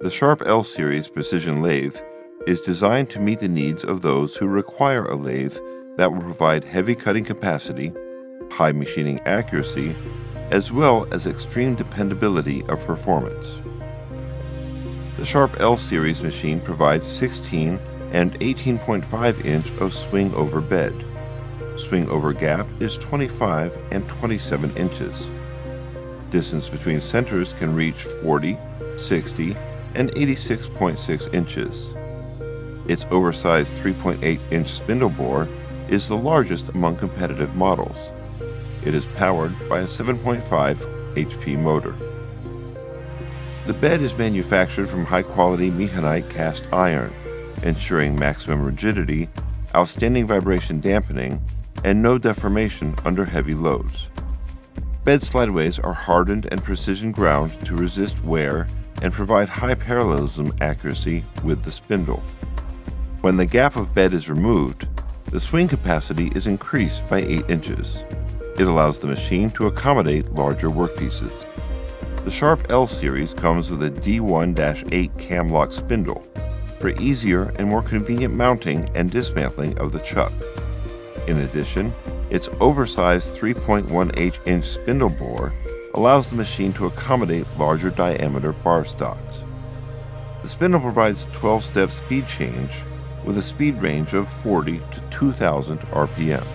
The Sharp L Series precision lathe is designed to meet the needs of those who require a lathe that will provide heavy cutting capacity, high machining accuracy, as well as extreme dependability of performance. The Sharp L Series machine provides 16 and 18.5 inch of swing over bed. Swing over gap is 25 and 27 inches. Distance between centers can reach 40, 60, and 86.6 inches. Its oversized 3.8-inch spindle bore is the largest among competitive models. It is powered by a 7.5 HP motor. The bed is manufactured from high-quality mehanite cast iron, ensuring maximum rigidity, outstanding vibration dampening, and no deformation under heavy loads. Bed slideways are hardened and precision ground to resist wear and provide high parallelism accuracy with the spindle. When the gap of bed is removed, the swing capacity is increased by 8 inches. It allows the machine to accommodate larger workpieces. The Sharp L Series comes with a D1-8 cam lock spindle for easier and more convenient mounting and dismantling of the chuck. In addition, its oversized 3.18-inch spindle bore allows the machine to accommodate larger diameter bar stocks. The spindle provides 12-step speed change with a speed range of 40 to 2,000 RPM.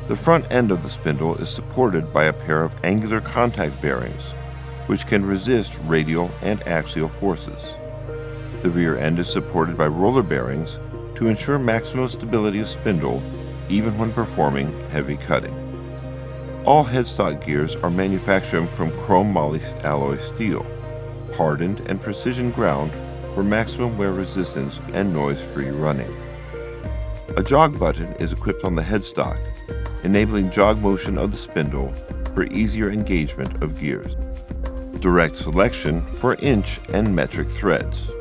The front end of the spindle is supported by a pair of angular contact bearings, which can resist radial and axial forces. The rear end is supported by roller bearings to ensure maximum stability of spindle even when performing heavy cutting. All headstock gears are manufactured from chrome moly alloy steel, hardened and precision ground for maximum wear resistance and noise-free running. A jog button is equipped on the headstock, enabling jog motion of the spindle for easier engagement of gears. Direct selection for inch and metric threads.